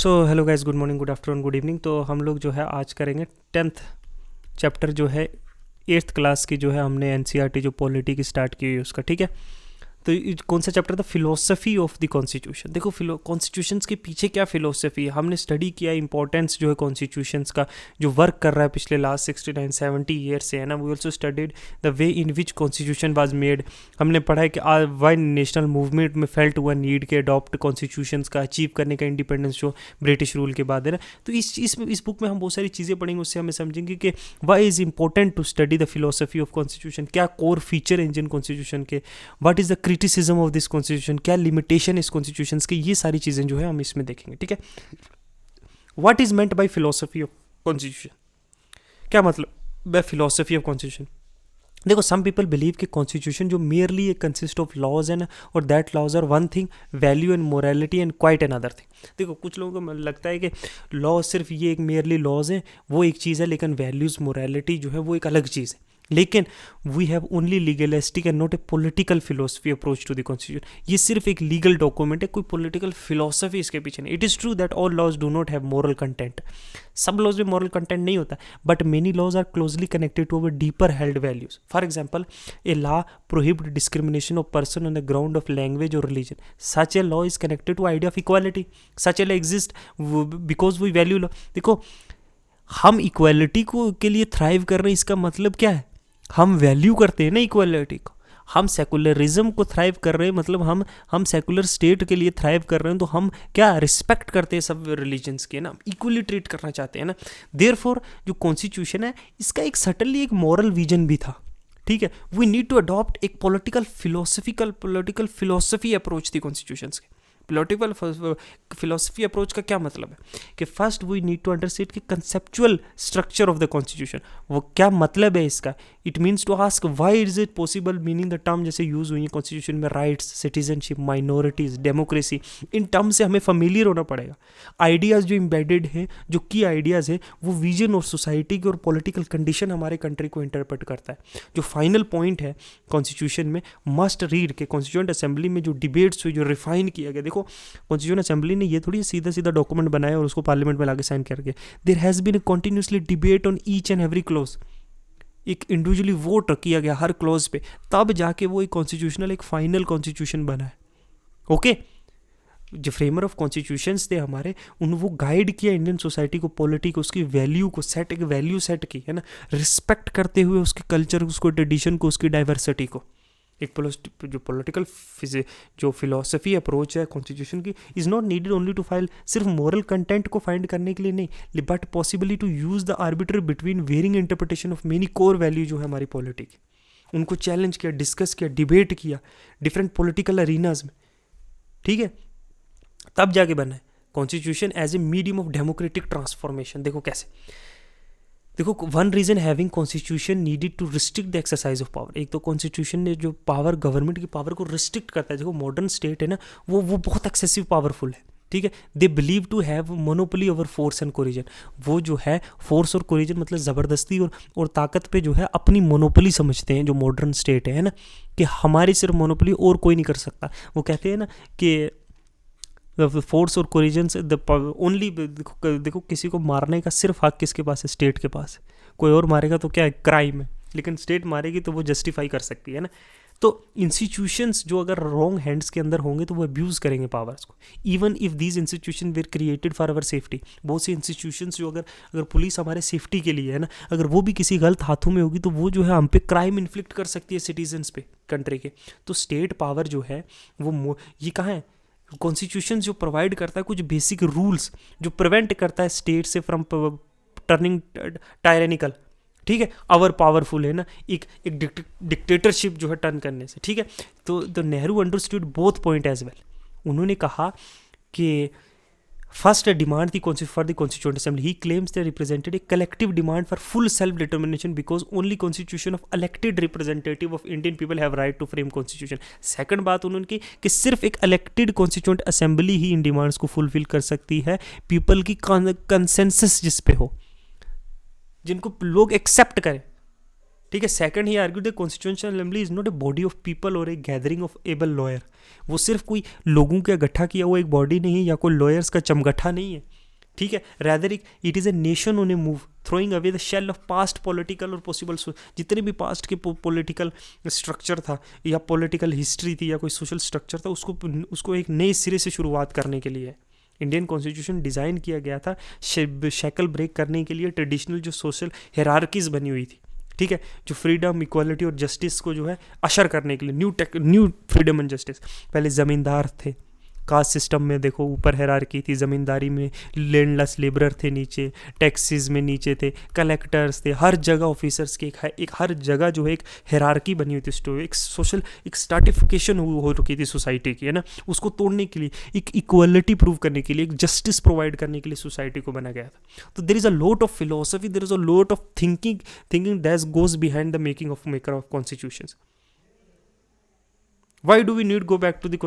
So hello guys, good morning, good afternoon, good evening. तो हम लोग जो है आज करेंगे 10th चैप्टर जो है 8th क्लास की, जो है हमने एनसीईआरटी जो पॉलिटी की स्टार्ट की हुई है उसका। ठीक है, तो कौन सा चैप्टर था? Philosophy of the constitution. देखो कॉन्स्टिट्यूशंस के पीछे क्या फिलोसफी है, हमने स्टडी किया इंपॉर्टेंस जो है कॉन्स्टिट्यूशंस का, जो वर्क कर रहा है पिछले लास्ट 69-70 ईयर से, है ना। We also studied the way in which constitution was made. हमने पढ़ा है कि वाई नेशनल मूवमेंट में फेल्ट हुआ नीड के अडॉप्ट कॉन्स्टिट्यूशंस का अचीव करने का इंडिपेंडेंस जो ब्रिटिश रूल के बाद, है ना। तो इस बुक में हम बहुत सारी चीज़ें पढ़ेंगे, उससे हमें समझेंगे कि why is important to study the philosophy of constitution, क्या कोर फीचर है इंडियन कॉन्स्टिट्यूशन के, what is the criticism of this constitution, क्या लिमिटेशन इस कॉन्स्टिट्यूशन के, ये सारी चीज़ें जो है हम इसमें देखेंगे। ठीक है, what is meant by philosophy of constitution, क्या मतलब बाय फिलोसफी ऑफ कॉन्स्टिट्यूशन। देखो, सम पीपल बिलीव कि कॉन्स्टिट्यूशन जो merely a consist of laws है ना, और that laws are one thing, value and morality and quite another thing. देखो, कुछ लोगों को लगता है कि लॉ सिर्फ ये एक मेयरली लॉज है, वो एक चीज़ है, लेकिन वैल्यूज़ मोरालिटी जो है वो एक अलग चीज़ है। लेकिन we have only legalistic and not a political philosophy approach to the constitution. ये सिर्फ एक लीगल डॉक्यूमेंट है, कोई पॉलिटिकल फिलोसफी इसके पीछे नहीं। It is true that all laws do not have moral content, सब लॉज में मॉरल कंटेंट नहीं होता, but many laws are closely connected to our deeper held values. For example, a law prohibit discrimination of person on the ground of language और religion. Such a law is connected to idea of equality. Such a law exist because we value law. देखो, हम equality को के लिए thrive कर रहे हैं, इसका मतलब क्या है? हम वैल्यू करते हैं ना इक्वालिटी को। हम सेकुलरिज्म को थ्राइव कर रहे हैं, मतलब हम सेकुलर स्टेट के लिए थ्राइव कर रहे हैं, तो हम क्या रिस्पेक्ट करते हैं सब रिलीजन्स के ना, इक्वली ट्रीट करना चाहते हैं ना। देयरफॉर जो कॉन्स्टिट्यूशन है, इसका एक सटनली एक मॉरल विजन भी था। ठीक है, वी नीड टू अडॉप्ट एक पॉलिटिकल फिलोसफी अप्रोच थी कॉन्स्टिट्यूशंस के। पॉलिटिकल फिलोसफी अप्रोच का क्या मतलब है कि first we need to understand कि conceptual structure of the constitution, वो क्या मतलब है इसका। It means to ask why is it possible, meaning the term जैसे यूज हुई है कॉन्स्टिट्यूशन में, राइट्स, सिटीजनशिप, माइनॉरिटीज, डेमोक्रेसी, इन टर्म से हमें फैमिलियर होना पड़ेगा। आइडियाज़ जो इम्बेडेड हैं, जो की आइडियाज़ हैं, वो विजन और सोसाइटी की और पॉलिटिकल कंडीशन हमारे कंट्री को इंटरप्रेट करता है। जो फाइनल पॉइंट है कॉन्स्टिट्यूशन में, मस्ट रीड के कॉन्स्टिट्यूएंट असेंबली में जो डिबेट्स हुई, जो रिफाइन किया गया। देखो, कॉन्स्टिट्यूएंट असेंबली ने ये थोड़ी सीधा सीधा डॉक्यूमेंट बनाया और उसको पार्लियामेंट में लाके साइन करके। There has been continuously debate on each and every clause. एक इंडिविजुअली वोट किया गया हर क्लॉज पे, तब जाके वो एक कॉन्स्टिट्यूशनल एक फाइनल कॉन्स्टिट्यूशन बना है। ओके, जो फ्रेमर ऑफ कॉन्स्टिट्यूशंस थे हमारे, उन वो गाइड किया इंडियन सोसाइटी को, पॉलिटी को, उसकी वैल्यू को सेट, एक वैल्यू सेट की, है ना, रिस्पेक्ट करते हुए उसके कल्चर, उसको ट्रेडिशन को, उसकी डाइवर्सिटी को। एक जो पॉलिटिकल जो फिलोसफी अप्रोच है कॉन्स्टिट्यूशन की, is not needed only to file, सिर्फ मॉरल कंटेंट को फाइंड करने के लिए नहीं, but possibly to use the arbitrate between varying interpretation of many core value जो है हमारी पॉलिटी की। उनको चैलेंज किया, डिस्कस किया, डिबेट किया डिफरेंट पॉलिटिकल अरीनाज में। ठीक है, तब जाके बना है constitution as a medium of democratic transformation. देखो कैसे, देखो, one reason having constitution needed to restrict the exercise of power. एक तो कॉन्स्टिट्यूशन ने जो पावर, गवर्नमेंट की पावर को रिस्ट्रिक्ट करता है। देखो, मॉडर्न स्टेट है ना, वो बहुत एक्सेसिव पावरफुल है। ठीक है, they believe to have monopoly over force and coercion. वो जो है फोर्स और कोरिजन मतलब ज़बरदस्ती और ताकत पे जो है अपनी मोनोपोली समझते हैं जो मॉडर्न स्टेट है ना, कि हमारी सिर्फ मोनोपोली और कोई नहीं कर सकता। वो कहते हैं ना कि फोर्स और कोरिजन से ओनली, देखो किसी को मारने का सिर्फ हक किसके पास है? स्टेट के पास है। कोई और मारेगा तो क्या है? क्राइम है। लेकिन स्टेट मारेगी तो वो जस्टिफाई कर सकती है ना। तो इंस्टीट्यूशंस जो अगर रॉन्ग हैंड्स के अंदर होंगे तो वो अब्यूज़ करेंगे पावर्स को, even if these institution were created for our safety. बहुत सी इंस्टीट्यूशंस जो अगर पुलिस हमारे सेफ्टी के लिए है ना, अगर वो भी किसी गलत हाथों में होगी तो वो जो है हम पे क्राइम इन्फ्लिक्ट कर सकती है सिटीजन्स पे, कंट्री के। तो स्टेट पावर जो है वो ये कहाँ है? कॉन्स्टिट्यूशन जो प्रोवाइड करता है कुछ बेसिक रूल्स, जो प्रिवेंट करता है स्टेट से फ्रॉम टर्निंग टायरेनिकल। ठीक है, अवर पावरफुल है ना, एक डिक्टेटरशिप जो है टर्न करने से। ठीक है, तो Nehru understood both point as well. उन्होंने कहा कि फर्स्ट डिमांड थी for the constituent assembly. He claims they represented a collective demand for full self determination because only constitution of elected representative of Indian people have right to frame constitution. Second बात उन्होंने की कि सिर्फ एक elected constituent assembly ही इन demands को fulfil कर सकती है, पीपल की कंसेंसस जिस पे हो, जिनको लोग एक्सेप्ट करें। ठीक है। Second, he argued the constitutional assembly is not a body of people और ए गैदरिंग ऑफ एबल लॉयर। वो सिर्फ कोई लोगों का इकट्ठा किया हुआ एक बॉडी नहीं है या कोई लॉयर्स का चमगट्ठा नहीं है, ठीक है। Rather it is a nation on a move, throwing away the shell of past political और पॉसिबल जितने भी पास्ट के पॉलिटिकल स्ट्रक्चर था या पॉलिटिकल हिस्ट्री थी या कोई सोशल स्ट्रक्चर था, उसको एक नए सिरे से शुरुआत करने के लिए इंडियन कॉन्स्टिट्यूशन डिज़ाइन किया गया था, शैकल ब्रेक करने के लिए ट्रेडिशनल जो सोशल हेरारकीज बनी हुई थी, ठीक है, जो फ्रीडम, इक्वालिटी और जस्टिस को जो है अशर करने के लिए न्यू फ्रीडम एंड जस्टिस। पहले ज़मींदार थे, कास्ट सिस्टम में देखो ऊपर हेरारकी थी, ज़मींदारी में लैंडलेस लेबरर थे नीचे, टैक्सेस में नीचे थे कलेक्टर्स थे, हर जगह ऑफिसर्स की एक हर जगह जो है एक हेरारकी बनी हुई थी, एक सोशल एक स्ट्रैटिफिकेशन हो रखी थी सोसाइटी की, है ना। उसको तोड़ने के लिए, एक इक्वालिटी प्रूव करने के लिए, एक जस्टिस प्रोवाइड करने के लिए सोसाइटी को बना गया था। तो there is a lot of philosophy, there is a lot of thinking that goes behind the maker of constitutions. Why do we need go back to the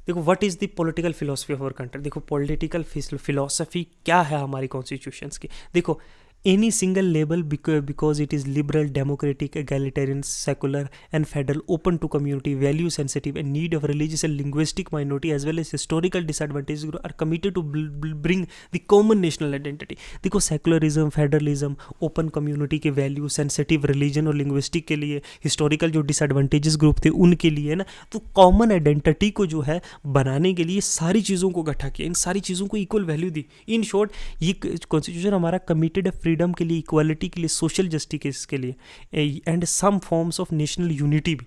देखो what is the political philosophy of our country. देखो political philosophy क्या है हमारी constitutions की। देखो any single label because it is liberal, democratic, egalitarian, secular and federal, open to community, value sensitive and need of religious and linguistic minority as well as historical disadvantage are committed to bring the common national identity. देखो secularism, federalism, open community के value, sensitive religion और linguistic के लिए, historical जो disadvantages group थे उनके लिए, है ना। तो कॉमन आइडेंटिटी को जो है बनाने के लिए सारी चीज़ों को इकट्ठा किया, इन सारी चीज़ों को इक्वल वैल्यू दी। इन शॉर्ट ये कॉन्स्टिट्यूशन हमारा कमिटेड है फ्रीडम के लिए, इक्वालिटी के लिए, सोशल जस्टिस के लिए and some forms of national unity भी।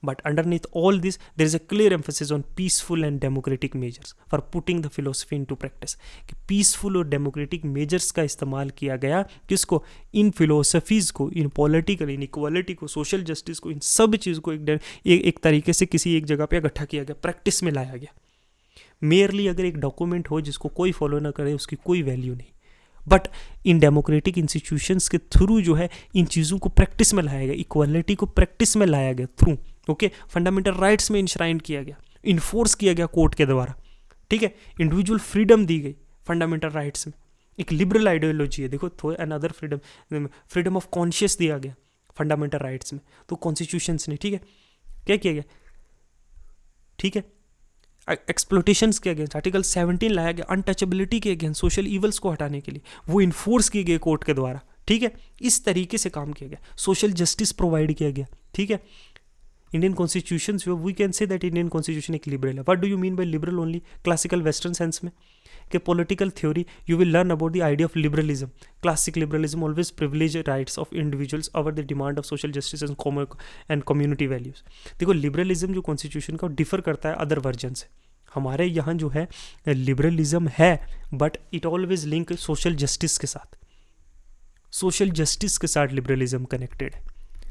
But underneath all this there is a clear emphasis on peaceful and democratic measures for putting the philosophy into practice. कि peaceful और democratic measures का इस्तेमाल किया गया, किसको, इन फिलोसफीज को, इन पॉलिटिकल, इन इक्वालिटी को, सोशल जस्टिस को, इन सब चीज़ को एक तरीके से किसी एक जगह पे इकट्ठा किया गया, प्रैक्टिस में लाया गया। मेयरली अगर एक डॉक्यूमेंट हो जिसको कोई फॉलो ना करे उसकी कोई वैल्यू नहीं। बट इन डेमोक्रेटिक इंस्टीट्यूशंस के थ्रू जो है इन चीज़ों को प्रैक्टिस में लाया गया, इक्वालिटी को प्रैक्टिस में लाया गया थ्रू, ओके, फंडामेंटल राइट्स में इंश्राइन किया गया, इन्फोर्स किया गया कोर्ट के द्वारा, ठीक है, इंडिविजुअल फ्रीडम दी गई फंडामेंटल राइट्स में। एक लिबरल आइडियोलॉजी है, देखो थोड़ा अनदर फ्रीडम ऑफ कॉन्शियस दिया गया फंडामेंटल राइट्स में। तो कॉन्स्टिट्यूशंस ने, ठीक है, क्या किया गया, ठीक है, एक्सप्लोटेशंस के अगेंस्ट आर्टिकल 17 लाया गया, अनटचेबिलिटी के अगेंस्ट, सोशल इवल्स को हटाने के लिए, वो इन्फोर्स किए गए कोर्ट के द्वारा, ठीक है। इस तरीके से काम किया गया, सोशल जस्टिस प्रोवाइड किया गया, ठीक है। Indian constitution we can say that Indian constitution एक लिबरल है। What do you mean by liberal only classical western sense में? कि political theory you will learn about the idea of liberalism. Classic liberalism always privilege rights of individuals over the demand of social justice and community values. देखो liberalism जो constitution का differ करता है other version से। हमारे यहाँ जो है लिबरलिज्म है but it always link social justice के साथ, सोशल जस्टिस के साथ लिबरलिज्म कनेक्टेड है,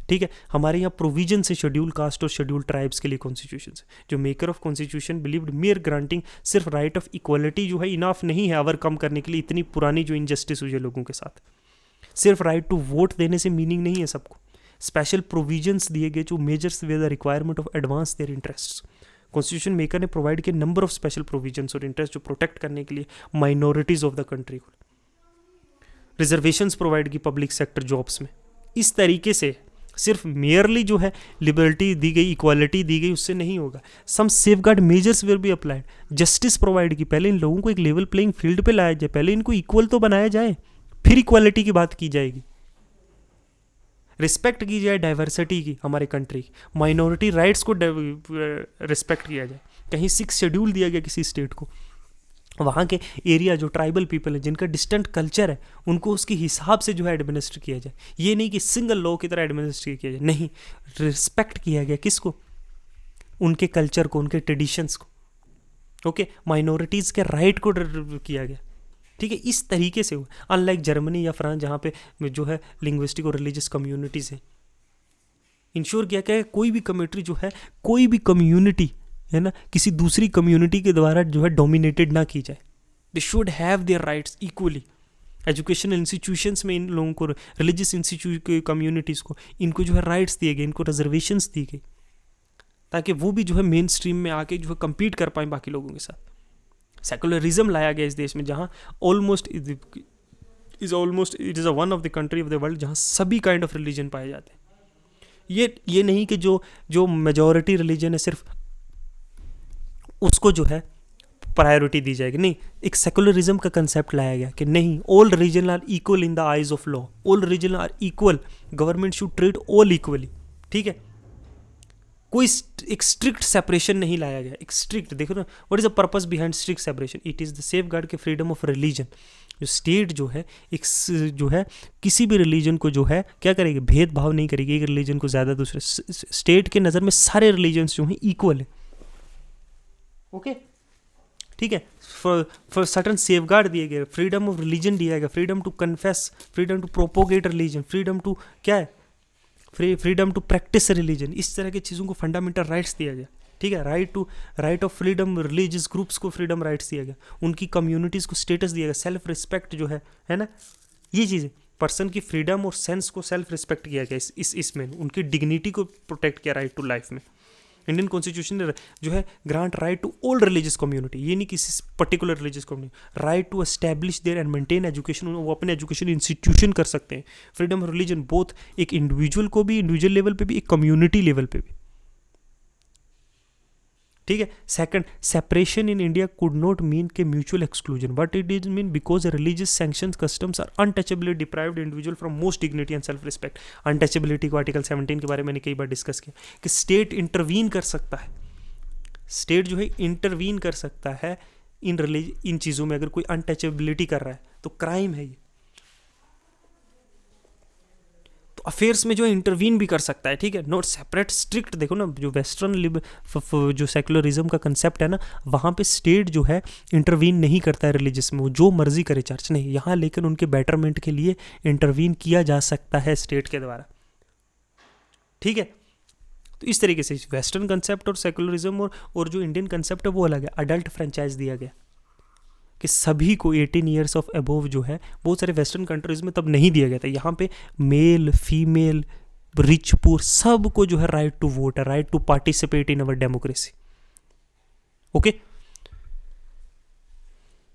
ठीक है। हमारे यहाँ प्रोविजन से शेड्यूल कास्ट और शेड्यूल ट्राइब्स के लिए कॉन्स्टिट्यूशन है। जो maker of constitution believed mayor granting सिर्फ राइट ऑफ इक्वालिटी जो है इनफ नहीं है ओवरकम करने के लिए इतनी पुरानी जो इनजस्टिस हुई है लोगों के साथ। सिर्फ राइट टू वोट देने से मीनिंग नहीं है सबको, स्पेशल प्रोविजंस दिए गए जो measures with the requirement of advance their interests. Constitution maker ने प्रोवाइड किए नंबर ऑफ स्पेशल प्रोविजंस और इंटरेस्ट जो प्रोटेक्ट करने के लिए माइनॉरिटीज ऑफ द कंट्री को, रिजर्वेशंस प्रोवाइड की पब्लिक सेक्टर जॉब्स में। इस तरीके से सिर्फ मेयरली जो है लिबर्टी दी गई, इक्वालिटी दी गई, उससे नहीं होगा। Some safeguard measures will be applied, justice provide की, पहले इन लोगों को एक लेवल प्लेइंग फील्ड पे लाया जाए, पहले इनको इक्वल तो बनाया जाए, फिर इक्वालिटी की बात की जाएगी। रिस्पेक्ट की जाए डाइवर्सिटी की, हमारे कंट्री की, माइनॉरिटी राइट्स को रिस्पेक्ट किया जाए। कहीं 6 शेड्यूल दिया गया किसी स्टेट को, वहाँ के एरिया जो ट्राइबल पीपल है जिनका डिस्टेंट कल्चर है उनको उसके हिसाब से जो है एडमिनिस्टर किया जाए। ये नहीं कि सिंगल लॉ की तरह एडमिनिस्टर किया जाए, नहीं, रिस्पेक्ट किया गया किसको, उनके कल्चर को, उनके ट्रेडिशंस को, ओके, माइनॉरिटीज़ के राइट को किया गया, ठीक है। इस तरीके से हुआ, अनलाइक जर्मनी या फ्रांस जहाँ पे जो है लिंग्विस्टिक और रिलीजियस कम्युनिटीज़ हैं, इंश्योर किया क्या है कोई भी कम्युनिटी जो है, कोई भी कम्युनिटी है ना, किसी दूसरी कम्युनिटी के द्वारा जो है डोमिनेटेड ना की जाए। They should have their rights equally. Educational institutions में इन लोगों को, रिलीजियस इंस्टीट्यूट कम्युनिटीज़ को, इनको जो है राइट्स दिए गए, इनको रिजर्वेशंस दी गई, ताकि वो भी जो है मेन स्ट्रीम में आके जो है कम्पीट कर पाएँ बाकी लोगों के साथ। सेकुलरिज्म लाया गया इस देश में, जहाँ almost is almost it is a one of the country of the world जहाँ सभी काइंड ऑफ रिलीजन पाए जाते हैं। ये नहीं कि जो मेजॉरिटी रिलीजन है सिर्फ उसको जो है प्रायोरिटी दी जाएगी, नहीं, एक सेकुलरिज्म का कंसेप्ट लाया गया कि नहीं, all religion are equal in the eyes of law, all religion are equal, government should treat all equally. ठीक है, कोई एक स्ट्रिक्ट सेपरेशन नहीं लाया गया, एक स्ट्रिक्ट, देखो ना, what is the purpose behind strict separation, it is the safe guard के फ्रीडम ऑफ रिलीजन। जो स्टेट जो है एक जो है किसी भी रिलीजन को जो है क्या करेगी, भेदभाव नहीं करेगी, एक रिलीजन को ज़्यादा दूसरे, स्टेट के नज़र में सारे रिलीजन्स जो हैं इक्वल है। ओके, ठीक है, फॉर सर्टन सेफ गार्ड दिए गए, फ्रीडम ऑफ रिलीजन दिया गया, freedom to confess, freedom to propagate religion, freedom to क्या है, फ्रीडम टू प्रैक्टिस रिलीजन, इस तरह की चीज़ों को फंडामेंटल राइट्स दिया गया। ठीक है, right of freedom, religious groups को फ्रीडम राइट्स दिया गया, उनकी कम्युनिटीज़ को स्टेटस दिया गया, सेल्फ रिस्पेक्ट जो है ना, ये चीज़ें, पर्सन की फ्रीडम और सेंस को सेल्फ रिस्पेक्ट किया गया इसमें, उनकी डिग्निटी को प्रोटेक्ट किया राइट टू लाइफ में। इंडियन कॉन्स्टिट्यूशन ने जो है grant right to all religious community, ये नहीं किसी particular religious community, right to establish their and maintain education, वो अपने एजुकेशन इंस्टीट्यूशन कर सकते हैं। फ्रीडम ऑफ रिलीजन बोथ एक इंडिविजुअल को भी, इंडिविजुअल लेवल पे भी, एक कम्युनिटी लेवल पे भी। ठीक है, second, separation in India could not mean के mutual exclusion, but it is mean because religious sanctions customs are untouchably deprived individual from most dignity and self respect. Untouchability को article 17 के बारे में मैंने कई बार डिस्कस किया कि स्टेट इंटरवीन कर सकता है, स्टेट जो है इंटरवीन कर सकता है इन चीज़ों में, अगर कोई अनटचेबिलिटी कर रहा है तो क्राइम है ये, तो अफेयर्स में जो इंटरवीन भी कर सकता है। ठीक है, नॉट सेपरेट स्ट्रिक्ट, देखो ना, जो वेस्टर्न जो सेकुलरिज्म का कंसेप्ट है ना, वहाँ पे स्टेट जो है इंटरवीन नहीं करता है रिलीजियस में, वो जो मर्जी करे चर्च नहीं, यहाँ लेकिन उनके बेटरमेंट के लिए इंटरवीन किया जा सकता है स्टेट के द्वारा। ठीक है, तो इस तरीके से वेस्टर्न कंसेप्ट और सेकुलरिज्म और जो इंडियन कंसेप्ट है वो अलग है। अडल्ट फ्रेंचाइज दिया गया कि सभी को 18 ईयर्स ऑफ अबोव जो है, बहुत सारे वेस्टर्न कंट्रीज में तब नहीं दिया गया था, यहाँ पे मेल फीमेल रिच पुअर सबको जो है राइट टू वोट है, right to participate in our democracy. Okay,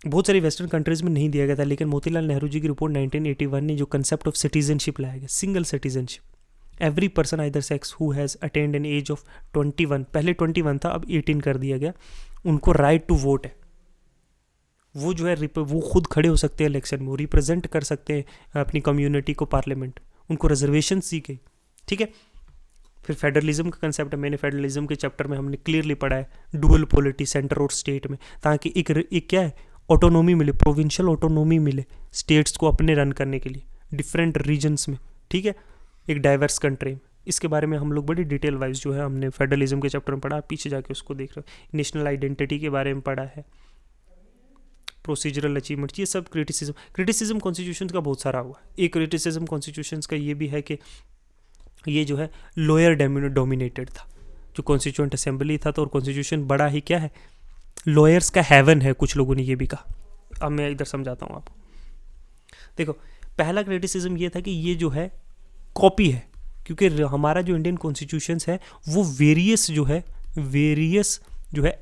बहुत सारी वेस्टर्न कंट्रीज में नहीं दिया गया था, लेकिन मोतीलाल नेहरू जी की रिपोर्ट 1981 ने जो कंसेप्ट ऑफ सिटीजनशिप लाया गया, single citizenship, every person either sex who has attend an age of 21, पहले 21 था, अब 18 कर दिया गया, उनको राइट टू वोट है। वो जो है वो खुद खड़े हो सकते हैं इलेक्शन में, वो रिप्रेजेंट कर सकते हैं अपनी कम्युनिटी को पार्लियामेंट, उनको रिजर्वेशन दी गई। ठीक है, फिर फेडरलिज्म का कंसेप्ट है, मैंने फेडरलिज्म के चैप्टर में हमने क्लियरली पढ़ा है, डुअल पॉलिटी सेंटर और स्टेट में, ताकि एक क्या है, ऑटोनोमी मिले, प्रोविंशियल ऑटोनोमी मिले स्टेट्स को अपने रन करने के लिए डिफरेंट रीजन्स में। ठीक है, एक डाइवर्स कंट्री में, इसके बारे में हम लोग बड़ी डिटेल वाइज जो है हमने फेडरलिज्म के चैप्टर में पढ़ा, पीछे जाके उसको देख रहे हो। नेशनल आइडेंटिटी के बारे में पढ़ा है, प्रोसीजरल अचीवमेंट, ये सब क्रिटिसिज्म कॉन्स्टिट्यूशन का बहुत सारा हुआ है। एक क्रिटिसिज्म कॉन्स्टिट्यूशन का ये भी है कि ये जो है लोअर डोमिनेटेड था, जो कॉन्स्टिट्यूएंट असेंबली था, तो और कॉन्स्टिट्यूशन बड़ा ही क्या है, लॉयर्स का हेवन है, कुछ लोगों ने ये भी कहा। अब मैं इधर समझाता हूँ आपको। देखो, पहला क्रिटिसिज्म ये था कि ये जो है कॉपी है, क्योंकि हमारा जो इंडियन कॉन्स्टिट्यूशन है वो वेरियस जो है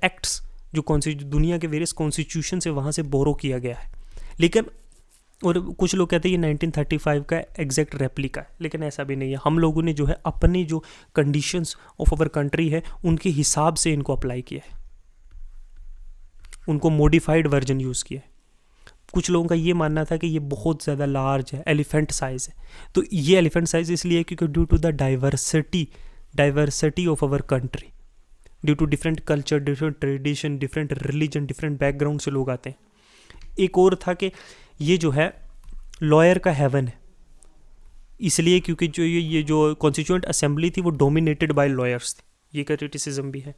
एक्ट्स जो दुनिया के वेरियस कॉन्स्टिट्यूशन से वहाँ से बोरो किया गया है, लेकिन और कुछ लोग कहते हैं ये 1935 का एग्जैक्ट रेप्लिका है, लेकिन ऐसा भी नहीं है। हम लोगों ने जो है अपने जो कंडीशंस ऑफ अवर कंट्री है उनके हिसाब से इनको अप्लाई किया है, उनको मॉडिफाइड वर्जन यूज़ किया है। कुछ लोगों का ये मानना था कि ये बहुत ज़्यादा लार्ज है, एलिफेंट साइज़ है, तो ये एलिफेंट साइज़ इसलिए क्योंकि due to the diversity of our country, due to different culture, different tradition, different religion, different background से लोग आते हैं। एक और था कि ये जो है लॉयर का हेवन है, इसलिए क्योंकि जो ये जो कॉन्स्टिट्यूएंट असेंबली थी वो डोमिनेटेड बाय लॉयर्स थी, ये क्रिटिसिज्म भी है।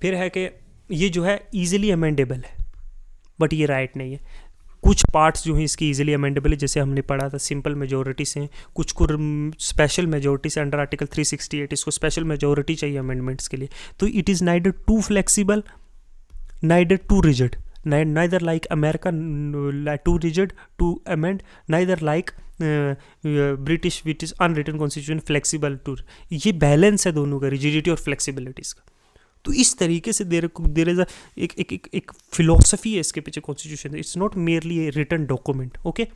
फिर है कि ये जो है ईजिली अमेंडेबल है, बट ये राइट नहीं है। कुछ पार्ट्स जो हैं इसकी ईजिली अमेंडेबल है, जैसे हमने पढ़ा था सिंपल मेजोरिटी से, कुछ को स्पेशल मेजोरिटी से, अंडर आर्टिकल 368 इसको स्पेशल मेजोरिटी चाहिए अमेंडमेंट्स के लिए। तो it is neither too flexible neither too rigid, neither like America too rigid to amend, neither like British which is unwritten constitution flexible to, ये balance है दोनों का, रिजिडिटी और फ्लेक्सिबिलिटीज़ का। तो इस तरीके से देर इज एक फिलोसफी है इसके पीछे constitution, it's not merely a written document. Okay,